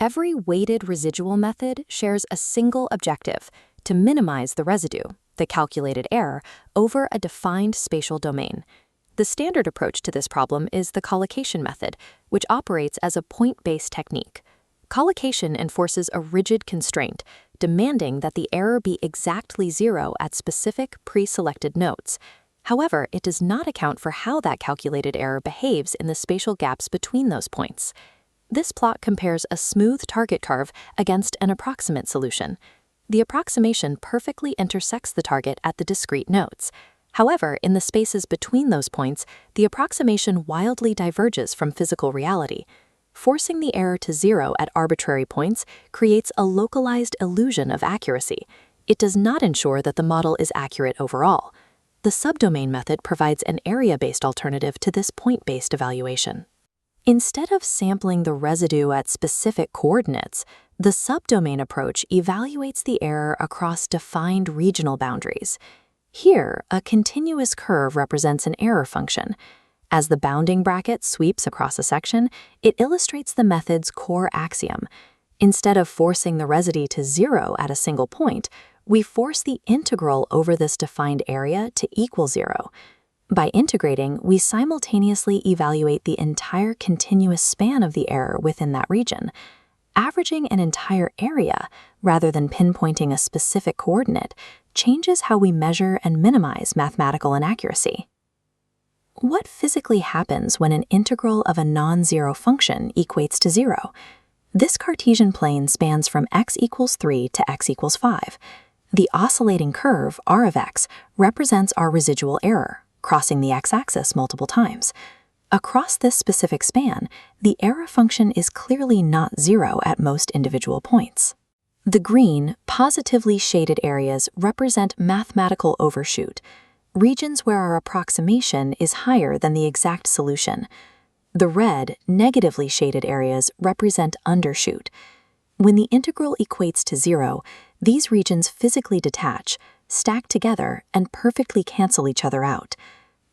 Every weighted residual method shares a single objective: to minimize the residue, the calculated error, over a defined spatial domain. The standard approach to this problem is the collocation method, which operates as a point-based technique. Collocation enforces a rigid constraint, demanding that the error be exactly zero at specific pre-selected notes. However, it does not account for how that calculated error behaves in the spatial gaps between those points. This plot compares a smooth target curve against an approximate solution. The approximation perfectly intersects the target at the discrete notes. However, in the spaces between those points, the approximation wildly diverges from physical reality. Forcing the error to zero at arbitrary points creates a localized illusion of accuracy. It does not ensure that the model is accurate overall. The subdomain method provides an area-based alternative to this point-based evaluation. Instead of sampling the residue at specific coordinates, the subdomain approach evaluates the error across defined regional boundaries. Here, a continuous curve represents an error function. As the bounding bracket sweeps across a section, it illustrates the method's core axiom. Instead of forcing the residue to zero at a single point, we force the integral over this defined area to equal zero. By integrating, we simultaneously evaluate the entire continuous span of the error within that region. Averaging an entire area, rather than pinpointing a specific coordinate, changes how we measure and minimize mathematical inaccuracy. What physically happens when an integral of a non-zero function equates to zero? This Cartesian plane spans from x equals 3 to x equals 5. The oscillating curve, r of x, represents our residual error, crossing the x-axis multiple times. Across this specific span, the error function is clearly not zero at most individual points. The green, positively shaded areas represent mathematical overshoot, regions where our approximation is higher than the exact solution. The red, negatively shaded areas represent undershoot. When the integral equates to zero, these regions physically detach, stack together, and perfectly cancel each other out.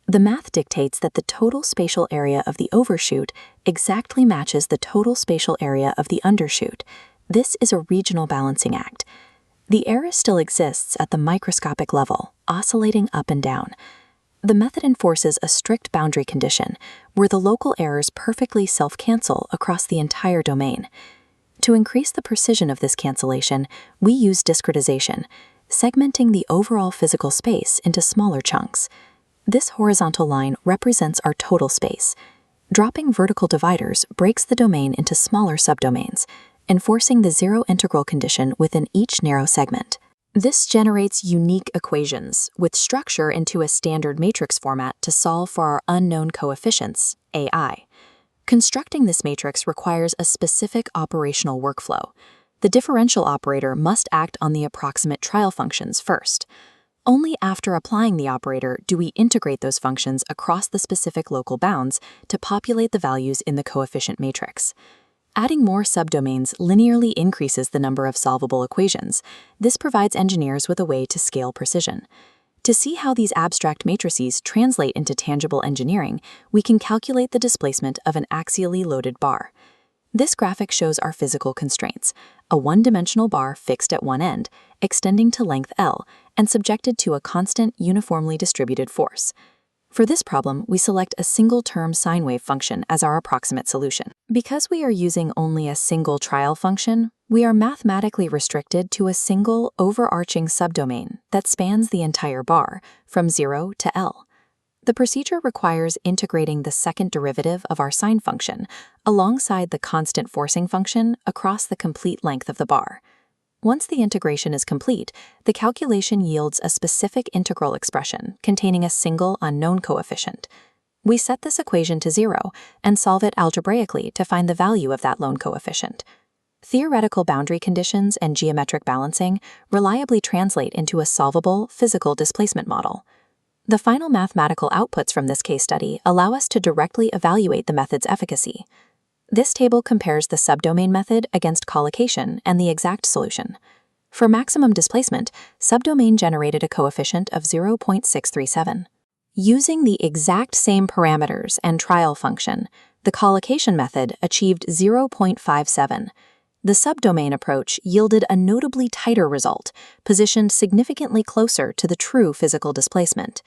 The math dictates that the total spatial area of the overshoot exactly matches the total spatial area of the undershoot. This is a regional balancing act. The error still exists at the microscopic level, oscillating up and down. The method enforces a strict boundary condition, where the local errors perfectly self-cancel across the entire domain. To increase the precision of this cancellation, we use discretization, segmenting the overall physical space into smaller chunks. This horizontal line represents our total space. Dropping vertical dividers breaks the domain into smaller subdomains, enforcing the zero integral condition within each narrow segment. This generates unique equations with structure into a standard matrix format to solve for our unknown coefficients, AI. Constructing this matrix requires a specific operational workflow. The differential operator must act on the approximate trial functions first. Only after applying the operator do we integrate those functions across the specific local bounds to populate the values in the coefficient matrix. Adding more subdomains linearly increases the number of solvable equations. This provides engineers with a way to scale precision. To see how these abstract matrices translate into tangible engineering, we can calculate the displacement of an axially loaded bar. This graphic shows our physical constraints: a one-dimensional bar fixed at one end, extending to length L, and subjected to a constant, uniformly distributed force. For this problem, we select a single-term sine wave function as our approximate solution. Because we are using only a single trial function, we are mathematically restricted to a single, overarching subdomain that spans the entire bar, from 0 to L. The procedure requires integrating the second derivative of our sine function alongside the constant forcing function across the complete length of the bar. Once the integration is complete, the calculation yields a specific integral expression containing a single unknown coefficient. We set this equation to 0 and solve it algebraically to find the value of that lone coefficient. Theoretical boundary conditions and geometric balancing reliably translate into a solvable physical displacement model. The final mathematical outputs from this case study allow us to directly evaluate the method's efficacy. This table compares the subdomain method against collocation and the exact solution. For maximum displacement, subdomain generated a coefficient of 0.637. Using the exact same parameters and trial function, the collocation method achieved 0.57. The subdomain approach yielded a notably tighter result, positioned significantly closer to the true physical displacement.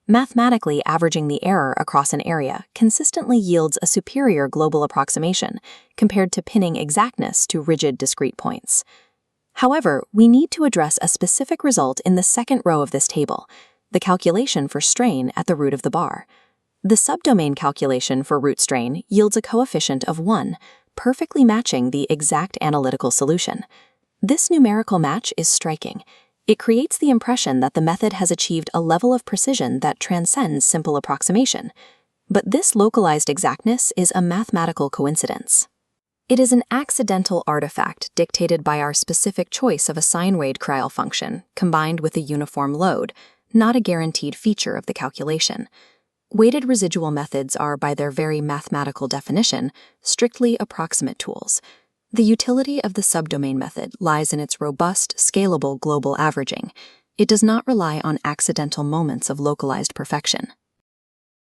Mathematically averaging the error across an area consistently yields a superior global approximation compared to pinning exactness to rigid discrete points. However, we need to address a specific result in the second row of this table, the calculation for strain at the root of the bar. The subdomain calculation for root strain yields a coefficient of 1, perfectly matching the exact analytical solution. This numerical match is striking. It creates the impression that the method has achieved a level of precision that transcends simple approximation. But this localized exactness is a mathematical coincidence. It is an accidental artifact dictated by our specific choice of a sine-wave Kreil function combined with a uniform load, not a guaranteed feature of the calculation. Weighted residual methods are, by their very mathematical definition, strictly approximate tools. The utility of the subdomain method lies in its robust, scalable global averaging. It does not rely on accidental moments of localized perfection.